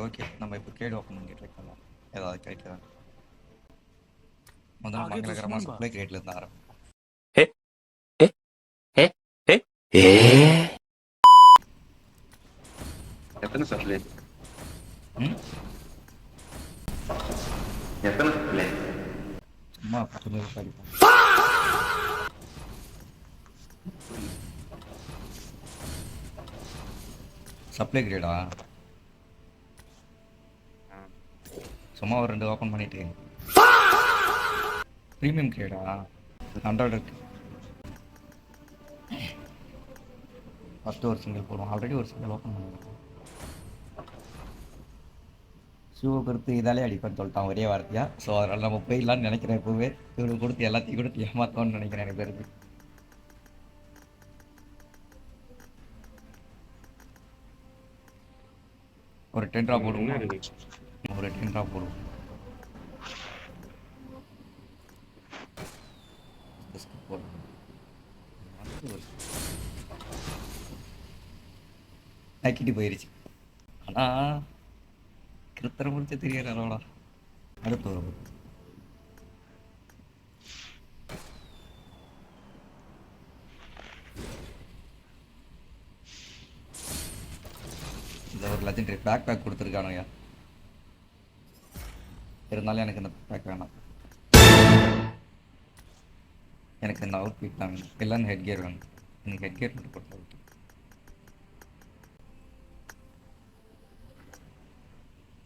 Okay நம்ம இப்போ great open பண்ணி ட்ரை பண்ணலாம். ஏதாவது கிடைக்குதா? முதல்ல आगे तो மங்களகரமாக सुन बा சப்ளை கிரேட்ல இருந்து ஆரம்பி. ए ए ए ए ए எத்தனை சப்ளை ம் எத்தனை சப்ளை சும்மா 10 படிப்போம். சப்ளை கிரேடா? சும்மா ஒரு 2 ஓப்பன் பண்ணிட்டு. ப்ரீமியம் கிரேடா? 100 இருக்கு. ஃபஸ்ட்டு ஒரு சிங்கிள் போடுவோம். ஆல்ரெடி ஒரு சிங்கிள் ஓப்பன் பண்ணிடுவோம். ஷூவை பொறுத்து இதாலே அடிப்பேன்னு சொல்லிட்டான் ஒரே வார்த்தையா. ஸோ அதனால் நம்ம போயிடலான்னு நினைக்கிறேன். இப்போவே இவனுக்கு கொடுத்து எல்லாத்தையும் கொடுத்து ஏமாத்தோன்னு நினைக்கிறேன். எனக்கு தெரிஞ்சு ஒரு 10 ட்ராப் போடுவோம். ஒரு 10 ட்ராப் போடுவோம். ஆக்கிட்டு போயிருச்சு. ஆனால் கிருத்தரை முடிச்ச தெரியறோடா. அடுத்து ஒரு இந்த ஒரு லெஜெண்டரி பேக் கொடுத்துருக்கானுங்க. இருந்தாலும் எனக்கு இந்த பேக் வேணாம். எனக்கு இந்த அவுட் ஃபிட் தான் வேணும். எல்லாம் ஹெட் கியர் வேணும். எனக்கு ஹெட் கியர் மட்டும் கொடுத்தா ஓகே.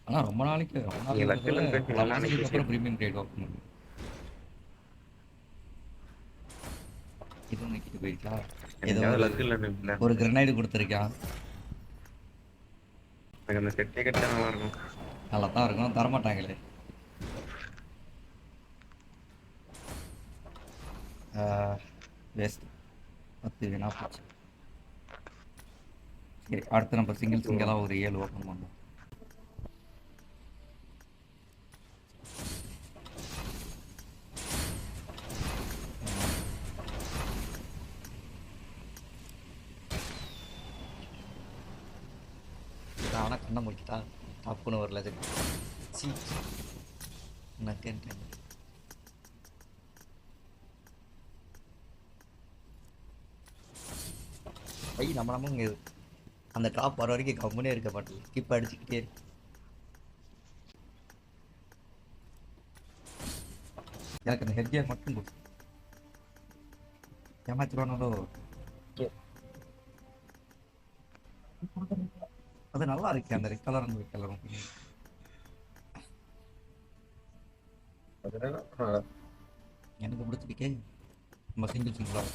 ஆனால் ரொம்ப நாளைக்கு அப்புறம் ப்ரீமியம் கிரேட் ஒர்க் பண்ணும். இது நிக்கிட்டு போயிருக்கா. ஒரு கிரனைடு கொடுத்துருக்கான். அந்த செட்டே கட்ட நல்லா இருக்கும். நல்லா தான் இருக்கும். தரமாட்டாங்களே. வேஸ்ட் 10 வீணா போச்சு. சரி, அடுத்து நம்ம சிங்கிளாக ஒரு 7 ஓப்பன் பண்ணோம். ஆனால் கண்ணை முடிக்கிட்டா டப்புன்னு ஒரு லெஜண்ட். சி நக்கேன்ட்டேன். ஐ நம்ம இங்கே அந்த டாப் வர வரைக்கும் கம்முனே இருக்க மாட்டேன். ஸ்கிப் அடிச்சுக்கிட்டே இருக்கு. எனக்கு அந்த ஹெட் கியர் மட்டும் கொடுத்து ஏமாத்திடுவானோ. அது நல்லா இருக்கு. அந்த ரெட் கலர் அந்த கலரும் எனக்கு பிடிச்சிருக்கே. நம்ம சிங்கிளாக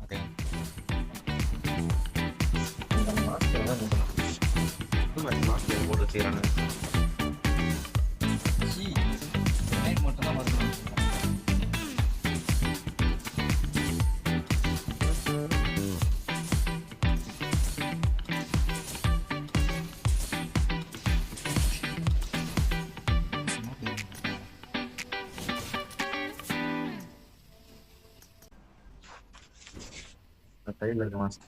ஓகே. போட்டு செய்யறாங்க. மட்டும் தான் வரணும். கையில் இருக்கு மாஸ்க்.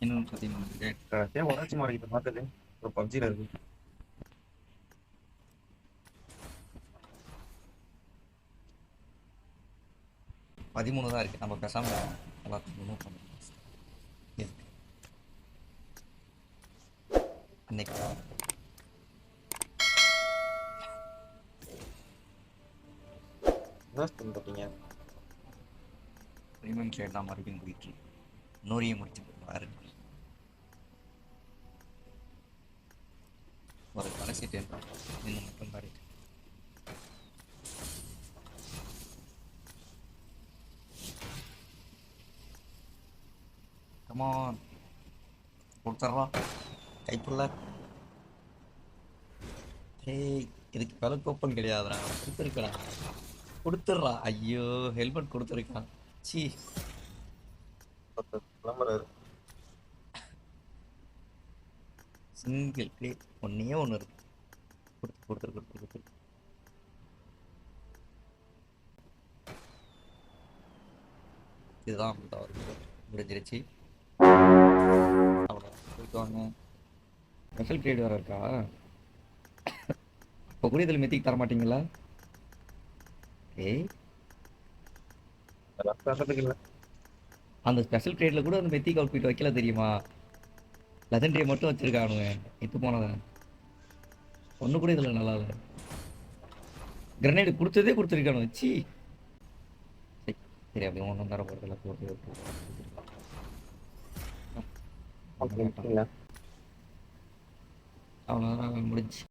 இன்னும் பார்த்தீங்கன்னா ஏன் உடச்சி மாறிக்கிட்டு பார்த்தது ஒரு பப்ஜியில் இருக்கு. பதிமூணு தான் இருக்குது. நம்ம பேசாமல் எல்லாத்தையும் ரிமூவ் பண்ணலாம். அன்னைக்கு என்ன பண்ணுறீங்க? ப்ரீமியம் ஷேட் தான் மறுபடியும் போயிட்டு நூறையும் முடிச்சு பாரு. ஒரு கடைசி டென் இன்னும் மட்டும் பாடிட்டு கமான் கொடுத்துட்றா கைப்புள்ள. ஏய் இதுக்கு மேலே கோப்பன் கிடையாதுடா. கொடுத்துருக்கடா. கொடுத்துட்றா. ஐயோ ஹெல்மெட் கொடுத்துருக்கான். சி சிங்கிள் கிரேட் ஒன்னே ஒன்று இருக்கு. கொடுத்து இதுதான் முடிஞ்சிருச்சு. அவ்வளோ போயிட்டு வாங்க. ஸ்பெஷல் ட்ரேட் வேறு இருக்கா? இப்போ கூட இதில் மெத்திக்கு தர மாட்டீங்களா? ஏய், அதெல்லாம் தரதுக்கு இல்லை. அந்த ஸ்பெஷல் ட்ரேடில் கூட அந்த மெத்திக் அவுட்ஃபிட் வைக்கல தெரியுமா? லெஜண்டரியை மட்டும் வச்சிருக்கானுங்க. இது போனவன் ஒன்று கூட இதில் நல்லா இல்லை. கிரனேடு கொடுத்ததே கொடுத்துருக்கானு. சி சரி, அப்படி ஒன்றும் தர போகிறதில்ல. போட்டு அப்படிங்களா? அவ்வளோதான் முடிஞ்சு.